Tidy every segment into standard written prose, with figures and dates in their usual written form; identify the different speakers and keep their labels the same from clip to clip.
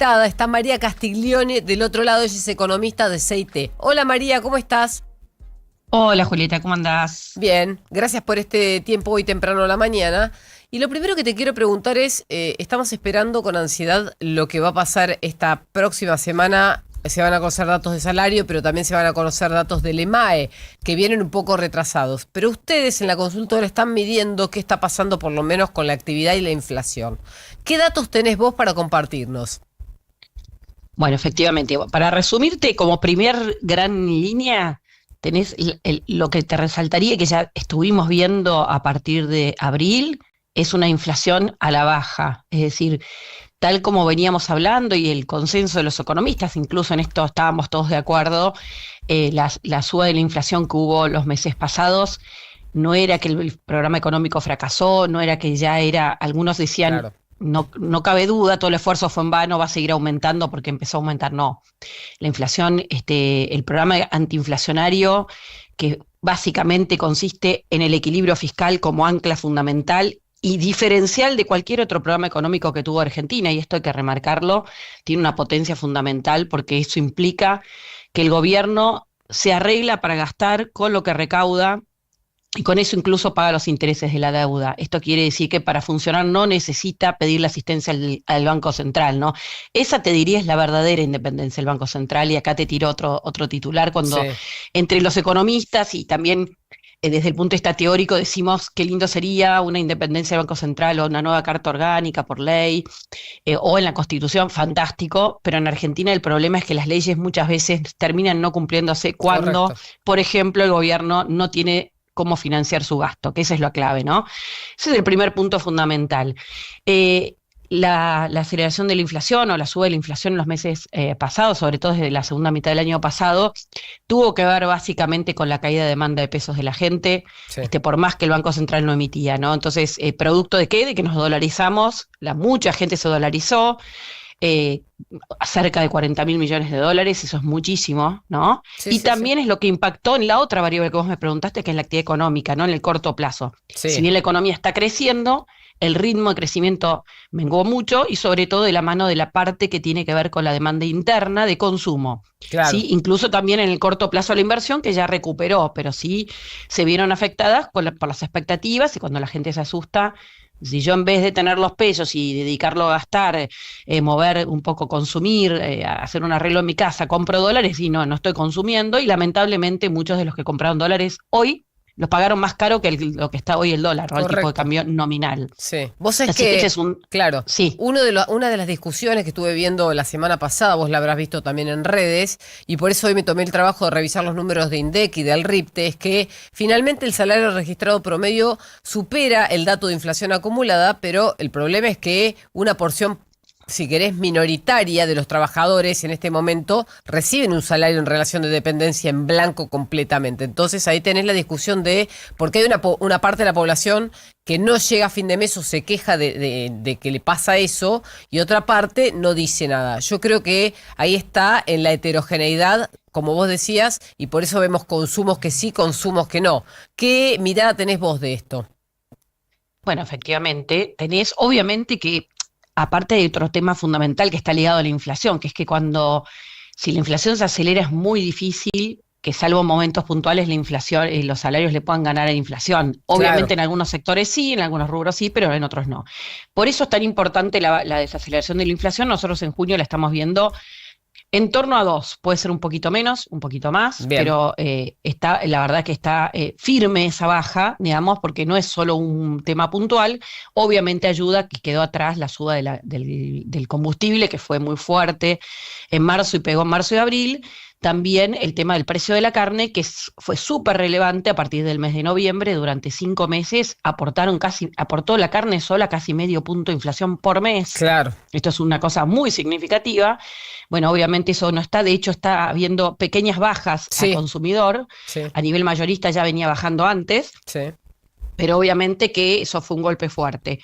Speaker 1: Está María Castiglione del otro lado, ella es economista de CIT. Hola María, ¿cómo estás?
Speaker 2: Hola Julieta, ¿cómo andás?
Speaker 1: Bien, gracias por este tiempo hoy temprano a la mañana. Y lo primero que te quiero preguntar es, estamos esperando con ansiedad lo que va a pasar esta próxima semana. Se van a conocer datos de salario, pero también se van a conocer datos del EMAE, que vienen un poco retrasados. Pero ustedes en la consultora están midiendo qué está pasando por lo menos con la actividad y la inflación. ¿Qué datos tenés vos para compartirnos?
Speaker 2: Bueno, efectivamente, para resumirte, como primer gran línea, tenés lo que te resaltaría que ya estuvimos viendo a partir de abril, es una inflación a la baja, es decir, tal como veníamos hablando y el consenso de los economistas, incluso en esto estábamos todos de acuerdo, la suba de la inflación que hubo los meses pasados no era que el programa económico fracasó, no era que ya era, algunos decían,
Speaker 1: Claro.
Speaker 2: no cabe duda, todo el esfuerzo fue en vano, va a seguir aumentando porque empezó a aumentar, no. La inflación, el programa antiinflacionario, que básicamente consiste en el equilibrio fiscal como ancla fundamental y diferencial de cualquier otro programa económico que tuvo Argentina, y esto hay que remarcarlo, tiene una potencia fundamental porque eso implica que el gobierno se arregla para gastar con lo que recauda y con eso incluso paga los intereses de la deuda. Esto quiere decir que para funcionar no necesita pedir la asistencia al Banco Central, ¿no? Esa te diría es la verdadera independencia del Banco Central, y acá te tiro otro titular cuando
Speaker 1: Sí.
Speaker 2: entre los economistas y también desde el punto de vista teórico decimos qué lindo sería una independencia del Banco Central o una nueva carta orgánica por ley, o en la Constitución, fantástico, pero en Argentina el problema es que las leyes muchas veces terminan no cumpliéndose cuando,
Speaker 1: Correcto.
Speaker 2: por ejemplo, el gobierno no tiene cómo financiar su gasto, que esa es la clave, ¿no? Ese es el primer punto fundamental. Eh, la aceleración de la inflación o la suba de la inflación en los meses pasados, sobre todo desde la segunda mitad del año pasado, tuvo que ver básicamente con la caída de demanda de pesos de la gente,
Speaker 1: Sí.
Speaker 2: por más que el Banco Central no emitía, ¿no? Entonces, ¿producto de qué? De que nos dolarizamos, mucha gente se dolarizó, eh, cerca de 40.000 millones de dólares, eso es muchísimo, ¿no?
Speaker 1: Sí,
Speaker 2: Y
Speaker 1: sí, sí.
Speaker 2: también es lo que impactó en la otra variable que vos me preguntaste, que es la actividad económica, ¿no? En el corto plazo. Si
Speaker 1: Sí.
Speaker 2: bien la economía está creciendo, el ritmo de crecimiento menguó mucho y sobre todo de la mano de la parte que tiene que ver con la demanda interna de consumo,
Speaker 1: Claro.
Speaker 2: ¿sí? Incluso también en el corto plazo la inversión que ya recuperó, pero sí se vieron afectadas por las expectativas, y cuando la gente se asusta, si yo en vez de tener los pesos y dedicarlo a gastar, mover un poco, consumir, hacer un arreglo en mi casa, compro dólares y no estoy consumiendo, y lamentablemente muchos de los que compraron dólares hoy los pagaron más caro que lo que está hoy el dólar, ¿no? El tipo de
Speaker 1: Correcto.
Speaker 2: cambio nominal.
Speaker 1: Sí, vos sabés
Speaker 2: Así que ese
Speaker 1: que,
Speaker 2: es un...
Speaker 1: claro,
Speaker 2: Sí.
Speaker 1: una de las discusiones que estuve viendo la semana pasada, vos la habrás visto también en redes, y por eso hoy me tomé el trabajo de revisar los números de INDEC y del RIPTE, es que finalmente el salario registrado promedio supera el dato de inflación acumulada, pero el problema es que una porción, si querés, minoritaria de los trabajadores en este momento reciben un salario en relación de dependencia en blanco completamente. Entonces ahí tenés la discusión de por qué hay una parte de la población que no llega a fin de mes o se queja de que le pasa eso, y otra parte no dice nada. Yo creo que ahí está en la heterogeneidad, como vos decías, y por eso vemos consumos que sí, consumos que no. ¿Qué mirada tenés vos de esto?
Speaker 2: Bueno, efectivamente, tenés, obviamente que, aparte de otro tema fundamental que está ligado a la inflación, que es que si la inflación se acelera es muy difícil que, salvo momentos puntuales, la inflación, los salarios le puedan ganar a la inflación.
Speaker 1: Claro.
Speaker 2: Obviamente en algunos sectores sí, en algunos rubros sí, pero en otros no. Por eso es tan importante la desaceleración de la inflación. Nosotros en junio la estamos viendo en torno a 2, puede ser un poquito menos, un poquito más,
Speaker 1: Bien.
Speaker 2: pero la verdad que está firme esa baja, digamos, porque no es solo un tema puntual. Obviamente ayuda que quedó atrás la suba del combustible, que fue muy fuerte en marzo y pegó en marzo y abril. También el tema del precio de la carne, que fue súper relevante a partir del mes de noviembre. Durante 5 meses aportó la carne sola casi medio punto de inflación por mes.
Speaker 1: Claro.
Speaker 2: Esto es una cosa muy significativa. Bueno, obviamente eso no está, de hecho está habiendo pequeñas bajas al
Speaker 1: Sí,
Speaker 2: consumidor.
Speaker 1: sí,
Speaker 2: A nivel mayorista ya venía bajando antes,
Speaker 1: sí.
Speaker 2: pero obviamente que eso fue un golpe fuerte.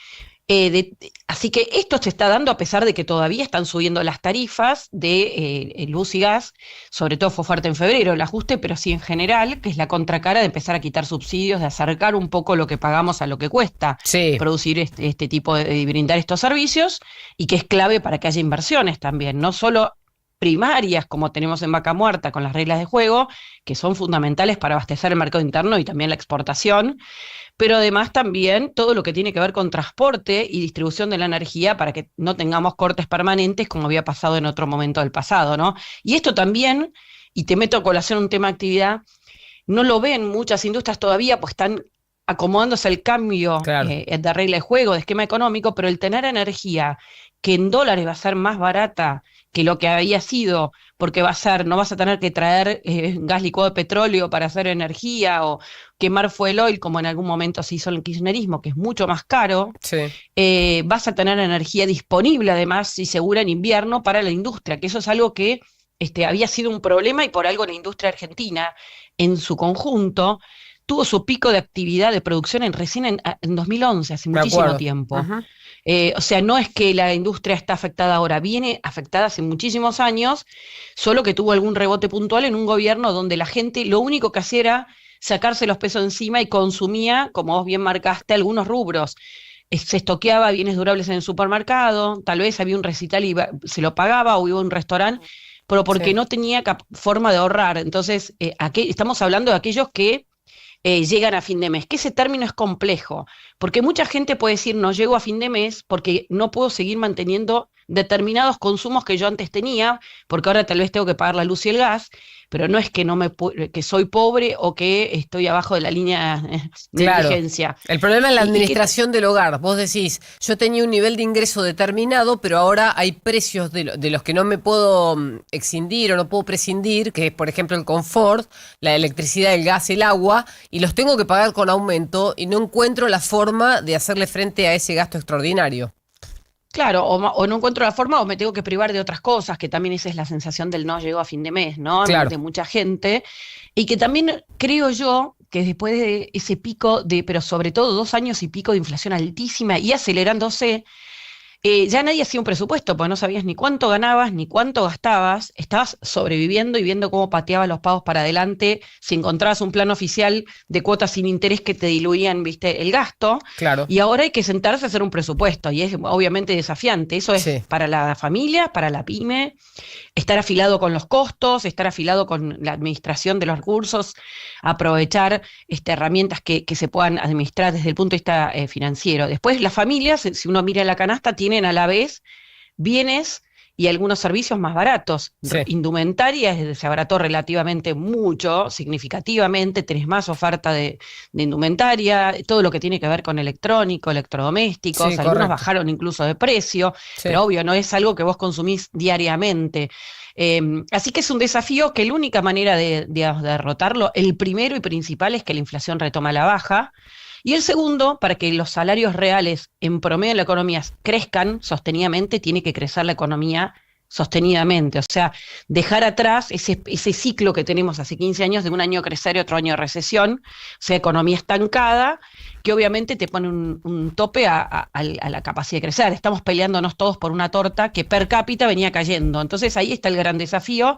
Speaker 2: Así que esto se está dando a pesar de que todavía están subiendo las tarifas de luz y gas, sobre todo fue fuerte en febrero el ajuste, pero sí en general, que es la contracara de empezar a quitar subsidios, de acercar un poco lo que pagamos a lo que cuesta
Speaker 1: Sí,
Speaker 2: producir este tipo de brindar estos servicios, y que es clave para que haya inversiones también, no solo primarias como tenemos en Vaca Muerta con las reglas de juego, que son fundamentales para abastecer el mercado interno y también la exportación, pero además también todo lo que tiene que ver con transporte y distribución de la energía para que no tengamos cortes permanentes como había pasado en otro momento del pasado, ¿no? Y esto también, y te meto a colación un tema de actividad, no lo ven muchas industrias todavía, pues están acomodándose al cambio
Speaker 1: claro.
Speaker 2: de regla de juego, de esquema económico, pero el tener energía que en dólares va a ser más barata que lo que había sido, porque no vas a tener que traer gas licuado de petróleo para hacer energía o quemar fuel oil como en algún momento se hizo en el kirchnerismo, que es mucho más caro,
Speaker 1: Sí.
Speaker 2: vas a tener energía disponible además y segura en invierno para la industria, que eso es algo que había sido un problema y por algo la industria argentina en su conjunto tuvo su pico de actividad de producción recién en 2011, hace
Speaker 1: Me
Speaker 2: muchísimo
Speaker 1: acuerdo.
Speaker 2: tiempo.
Speaker 1: Ujú.
Speaker 2: O sea, no es que la industria está afectada ahora, viene afectada hace muchísimos años, solo que tuvo algún rebote puntual en un gobierno donde la gente lo único que hacía era sacarse los pesos encima y consumía, como vos bien marcaste, algunos rubros. Se estoqueaba bienes durables en el supermercado, tal vez había un recital y se lo pagaba, o iba a un restaurante, pero porque
Speaker 1: Sí.
Speaker 2: no tenía forma de ahorrar. Entonces, estamos hablando de aquellos que llegan a fin de mes, que ese término es complejo, porque mucha gente puede decir no llego a fin de mes porque no puedo seguir manteniendo determinados consumos que yo antes tenía, porque ahora tal vez tengo que pagar la luz y el gas, pero no es que que soy pobre o que estoy abajo de la línea de
Speaker 1: Claro.
Speaker 2: indigencia.
Speaker 1: El problema es la
Speaker 2: Y que
Speaker 1: administración del hogar. Vos decís, yo tenía un nivel de ingreso determinado, pero ahora hay precios de los que no me puedo excindir o no puedo prescindir, que es, por ejemplo, el confort, la electricidad, el gas, el agua, y los tengo que pagar con aumento y no encuentro la forma de hacerle frente a ese gasto extraordinario.
Speaker 2: Claro, o no encuentro la forma o me tengo que privar de otras cosas, que también esa es la sensación del no llegó a fin de mes, ¿no?
Speaker 1: Claro.
Speaker 2: De mucha gente. Y que también creo yo que después de ese pico pero sobre todo 2 años y pico de inflación altísima y acelerándose, ya nadie hacía un presupuesto, porque no sabías ni cuánto ganabas, ni cuánto gastabas, estabas sobreviviendo y viendo cómo pateabas los pagos para adelante, si encontrabas un plan oficial de cuotas sin interés que te diluían, viste, el gasto,
Speaker 1: Claro.
Speaker 2: y ahora hay que sentarse a hacer un presupuesto, y es obviamente desafiante, eso es
Speaker 1: Sí.
Speaker 2: para la familia, para la pyme, estar afilado con los costos, estar afilado con la administración de los recursos, aprovechar herramientas que se puedan administrar desde el punto de vista financiero. Después, las familias, si uno mira la canasta, tienen a la vez bienes y algunos servicios más baratos.
Speaker 1: Sí.
Speaker 2: Indumentaria se abarató relativamente mucho, significativamente, tenés más oferta de indumentaria, todo lo que tiene que ver con electrónico, electrodomésticos,
Speaker 1: Sí,
Speaker 2: algunos
Speaker 1: correcto.
Speaker 2: bajaron incluso de precio,
Speaker 1: Sí.
Speaker 2: pero obvio, no es algo que vos consumís diariamente. Así que es un desafío que la única manera de derrotarlo, el primero y principal es que la inflación retoma la baja, y el segundo, para que los salarios reales en promedio de la economía crezcan sostenidamente, tiene que crecer la economía sostenidamente, o sea, dejar atrás ese ciclo que tenemos hace 15 años de un año crecer y otro año de recesión, o sea, economía estancada, que obviamente te pone un tope a la capacidad de crecer. Estamos peleándonos todos por una torta que per cápita venía cayendo, entonces ahí está el gran desafío,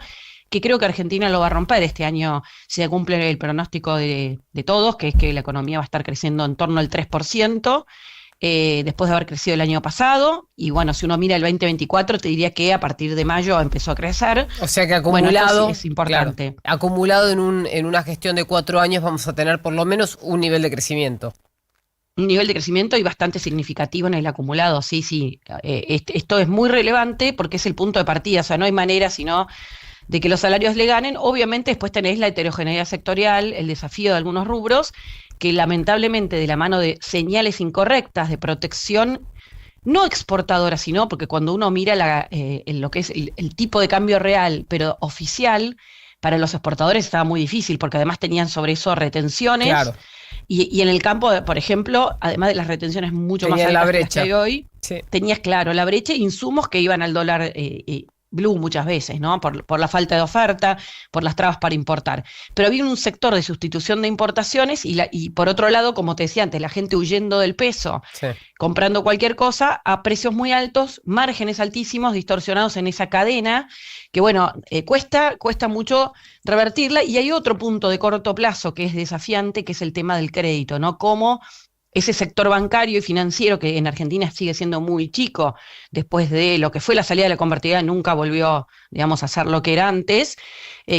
Speaker 2: que creo que Argentina lo va a romper este año si se cumple el pronóstico de todos, que es que la economía va a estar creciendo en torno al 3%, después de haber crecido el año pasado, y bueno, si uno mira el 2024, te diría que a partir de mayo empezó a crecer.
Speaker 1: O sea que
Speaker 2: Bueno, esto
Speaker 1: acumulado,
Speaker 2: sí es importante.
Speaker 1: claro, acumulado en una gestión de 4 años vamos a tener por lo menos un nivel de crecimiento.
Speaker 2: Un nivel de crecimiento y bastante significativo en el acumulado, sí, sí. Esto es muy relevante porque es el punto de partida, o sea, no hay manera sino de que los salarios le ganen. Obviamente después tenés la heterogeneidad sectorial, el desafío de algunos rubros, que lamentablemente de la mano de señales incorrectas de protección, no exportadora, sino porque cuando uno mira en lo que es el tipo de cambio real, pero oficial, para los exportadores estaba muy difícil, porque además tenían sobre eso retenciones,
Speaker 1: Claro.
Speaker 2: y en el campo, por ejemplo, además de las retenciones mucho más
Speaker 1: Tenían la
Speaker 2: altas que las que
Speaker 1: brecha.
Speaker 2: hay hoy,
Speaker 1: Sí.
Speaker 2: tenías, claro, la brecha e insumos que iban al dólar blue muchas veces, ¿no? Por la falta de oferta, por las trabas para importar. Pero había un sector de sustitución de importaciones y por otro lado, como te decía antes, la gente huyendo del peso,
Speaker 1: Sí.
Speaker 2: comprando cualquier cosa a precios muy altos, márgenes altísimos, distorsionados en esa cadena, que bueno, cuesta mucho revertirla. Y hay otro punto de corto plazo que es desafiante, que es el tema del crédito, ¿no? Cómo ese sector bancario y financiero, que en Argentina sigue siendo muy chico, después de lo que fue la salida de la convertibilidad, nunca volvió, digamos, a ser lo que era antes,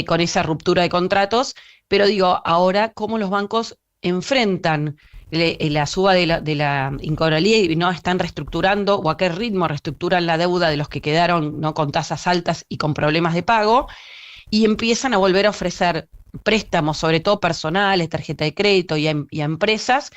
Speaker 2: con esa ruptura de contratos. Pero digo, ahora, cómo los bancos enfrentan la suba de la incobrabilidad y no están reestructurando, o a qué ritmo reestructuran la deuda de los que quedaron, ¿no?, con tasas altas y con problemas de pago, y empiezan a volver a ofrecer préstamos, sobre todo personales, tarjeta de crédito y a empresas,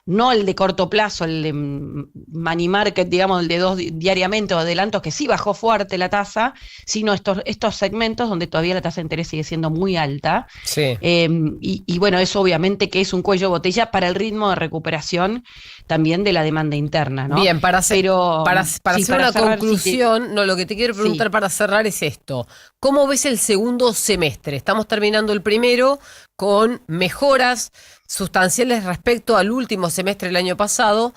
Speaker 2: no el de corto plazo, el de money market, digamos, el de diariamente o adelantos, que sí bajó fuerte la tasa, sino estos segmentos donde todavía la tasa de interés sigue siendo muy alta.
Speaker 1: Sí.
Speaker 2: Y bueno, eso obviamente que es un cuello de botella para el ritmo de recuperación también de la demanda interna, ¿no?
Speaker 1: Bien, para hacer una
Speaker 2: cerrar,
Speaker 1: conclusión, no, lo que te quiero preguntar para cerrar es esto. ¿Cómo ves el segundo semestre? Estamos terminando el primero con mejoras sustanciales respecto al último semestre del año pasado.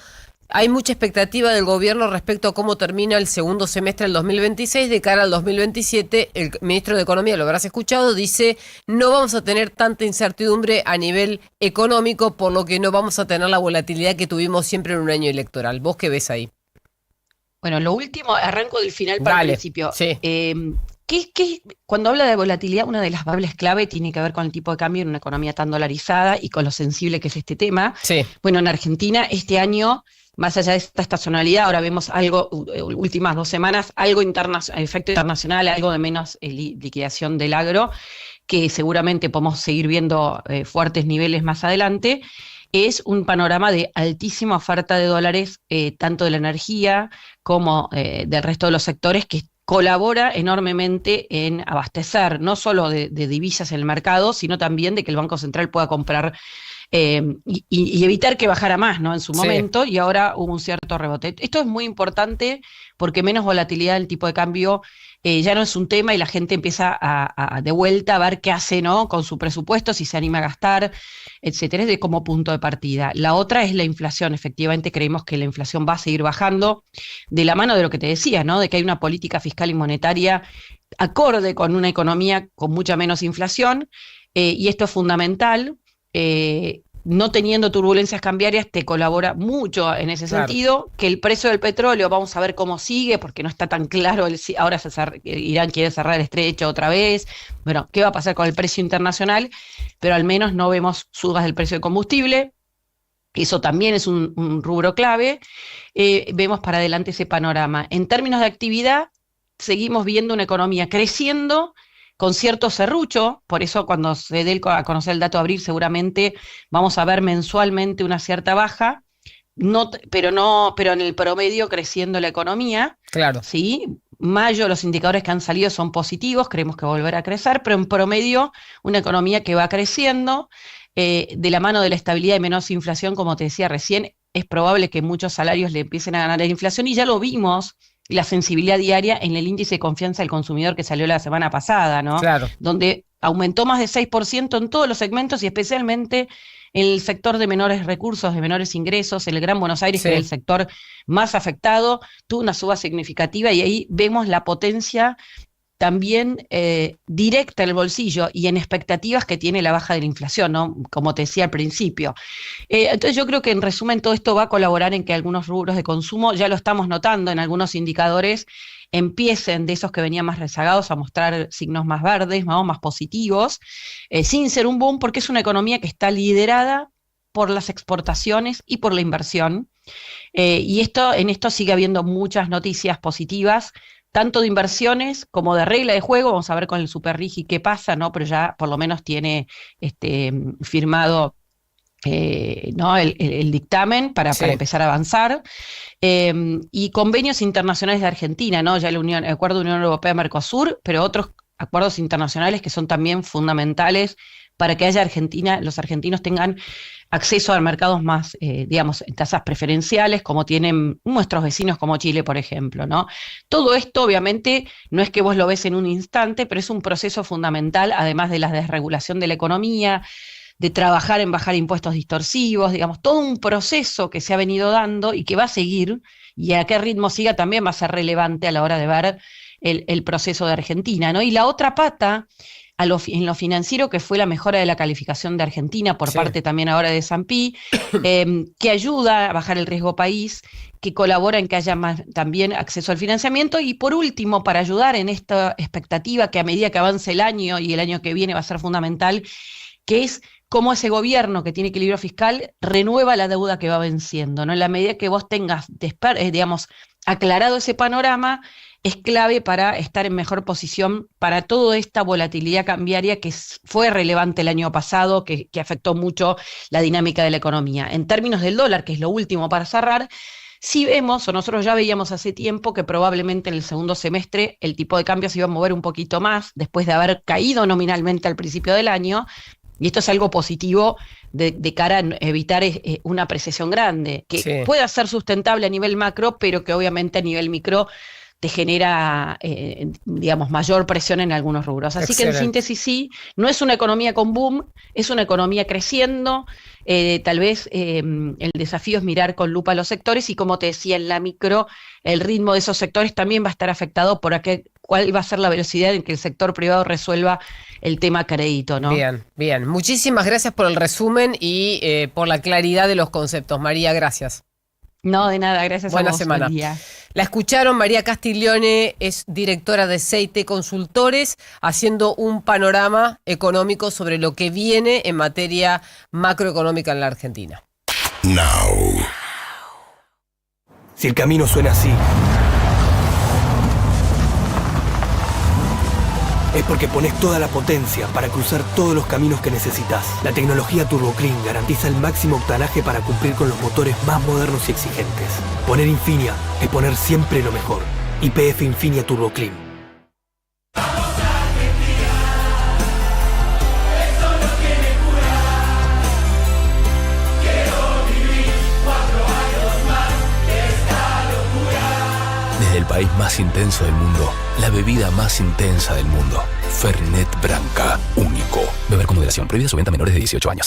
Speaker 1: Hay mucha expectativa del gobierno respecto a cómo termina el segundo semestre del 2026 de cara al 2027. El ministro de Economía, lo habrás escuchado, dice: no vamos a tener tanta incertidumbre a nivel económico, por lo que no vamos a tener la volatilidad que tuvimos siempre en un año electoral. ¿Vos qué ves ahí?
Speaker 2: Bueno, lo último, arranco del final para el principio.
Speaker 1: Sí.
Speaker 2: Cuando habla de volatilidad, una de las variables clave tiene que ver con el tipo de cambio en una economía tan dolarizada y con lo sensible que es este tema.
Speaker 1: Sí.
Speaker 2: Bueno, en Argentina este año, más allá de esta estacionalidad, ahora vemos algo, últimas 2 semanas, algo efecto internacional, algo de menos liquidación del agro, que seguramente podemos seguir viendo fuertes niveles más adelante. Es un panorama de altísima oferta de dólares, tanto de la energía como del resto de los sectores, que colabora enormemente en abastecer no solo de divisas en el mercado, sino también de que el Banco Central pueda comprar y evitar que bajara más, ¿no?, en su momento, y ahora hubo un cierto rebote. Esto es muy importante porque menos volatilidad del tipo de cambio ya no es un tema, y la gente empieza de vuelta a ver qué hace, ¿no?, con su presupuesto, si se anima a gastar, etcétera, es de como punto de partida. La otra es la inflación. Efectivamente creemos que la inflación va a seguir bajando de la mano de lo que te decía, ¿no?, de que hay una política fiscal y monetaria acorde con una economía con mucha menos inflación, y esto es fundamental. No teniendo turbulencias cambiarias te colabora mucho en ese sentido. Que el precio del petróleo, vamos a ver cómo sigue, porque no está tan claro, ahora Irán quiere cerrar el estrecho otra vez. Bueno, ¿qué va a pasar con el precio internacional? Pero al menos no vemos subas del precio del combustible. Eso también es un rubro clave. Vemos para adelante ese panorama. En términos de actividad, seguimos viendo una economía creciendo, con cierto serrucho. Por eso cuando se dé a conocer el dato de abril, seguramente vamos a ver mensualmente una cierta baja, pero en el promedio creciendo la economía.
Speaker 1: Claro.
Speaker 2: ¿Sí? Mayo, los indicadores que han salido son positivos, creemos que volverá a crecer, pero en promedio una economía que va creciendo, de la mano de la estabilidad y menos inflación, como te decía recién. Es probable que muchos salarios le empiecen a ganar la inflación, y ya lo vimos, la sensibilidad diaria en el índice de confianza del consumidor que salió la semana pasada, ¿no?
Speaker 1: Claro.
Speaker 2: Donde aumentó más de 6% en todos los segmentos, y especialmente en el sector de menores recursos, de menores ingresos. El Gran Buenos Aires, que era el sector más afectado, tuvo una suba significativa, y ahí vemos la potencia también directa en el bolsillo y en expectativas que tiene la baja de la inflación, ¿no?, como te decía al principio. Entonces yo creo que en resumen todo esto va a colaborar en que algunos rubros de consumo, ya lo estamos notando en algunos indicadores, empiecen, de esos que venían más rezagados, a mostrar signos más verdes, ¿no?, más positivos, sin ser un boom, porque es una economía que está liderada por las exportaciones y por la inversión. Y en esto sigue habiendo muchas noticias positivas, tanto de inversiones como de regla de juego. Vamos a ver con el Superrigi qué pasa, ¿no? Pero ya por lo menos tiene firmado ¿no?, el dictamen para empezar a avanzar. Y convenios internacionales de Argentina, ¿no? Ya el acuerdo de Unión Europea-Mercosur, pero otros acuerdos internacionales que son también fundamentales para que los argentinos tengan acceso a mercados más, digamos, en tasas preferenciales, como tienen nuestros vecinos como Chile, por ejemplo, ¿no? Todo esto, obviamente, no es que vos lo ves en un instante, pero es un proceso fundamental, además de la desregulación de la economía, de trabajar en bajar impuestos distorsivos, digamos, todo un proceso que se ha venido dando y que va a seguir, y a qué ritmo siga también va a ser relevante a la hora de ver el proceso de Argentina, ¿no? Y la otra pata, en lo financiero, que fue la mejora de la calificación de Argentina por parte también ahora de S&P, que ayuda a bajar el riesgo país, que colabora en que haya más también acceso al financiamiento, y por último, para ayudar en esta expectativa que a medida que avance el año y el año que viene va a ser fundamental, que es cómo ese gobierno que tiene equilibrio fiscal renueva la deuda que va venciendo, ¿no? En la medida que vos tengas, digamos, aclarado ese panorama, es clave para estar en mejor posición para toda esta volatilidad cambiaria que fue relevante el año pasado, que afectó mucho la dinámica de la economía. En términos del dólar, que es lo último para cerrar, sí vemos, o nosotros ya veíamos hace tiempo, que probablemente en el segundo semestre el tipo de cambio se iba a mover un poquito más, después de haber caído nominalmente al principio del año, y esto es algo positivo de cara a evitar una apreciación grande, que pueda ser sustentable a nivel macro, pero que obviamente a nivel micro te genera, digamos, mayor presión en algunos rubros. Así que en síntesis sí, no es una economía con boom, es una economía creciendo, tal vez el desafío es mirar con lupa los sectores y, como te decía, en la micro el ritmo de esos sectores también va a estar afectado por cuál va a ser la velocidad en que el sector privado resuelva el tema crédito, ¿no?
Speaker 1: Bien, bien. Muchísimas gracias por el resumen y por la claridad de los conceptos. María, gracias.
Speaker 2: No, de nada, gracias a vos.
Speaker 1: Buena semana.
Speaker 2: Buen día.
Speaker 1: La escucharon, María Castiglione es directora de CIT Consultores, haciendo un panorama económico sobre lo que viene en materia macroeconómica en la Argentina.
Speaker 3: Now. Si el camino suena así, es porque pones toda la potencia para cruzar todos los caminos que necesitas. La tecnología TurboClean garantiza el máximo octanaje para cumplir con los motores más modernos y exigentes. Poner Infinia es poner siempre lo mejor. YPF Infinia TurboClean.
Speaker 4: Desde el país más intenso del mundo, la bebida más intensa del mundo. Fernet Branca, único. Beber con moderación. Prohibida su venta a menores de 18 años.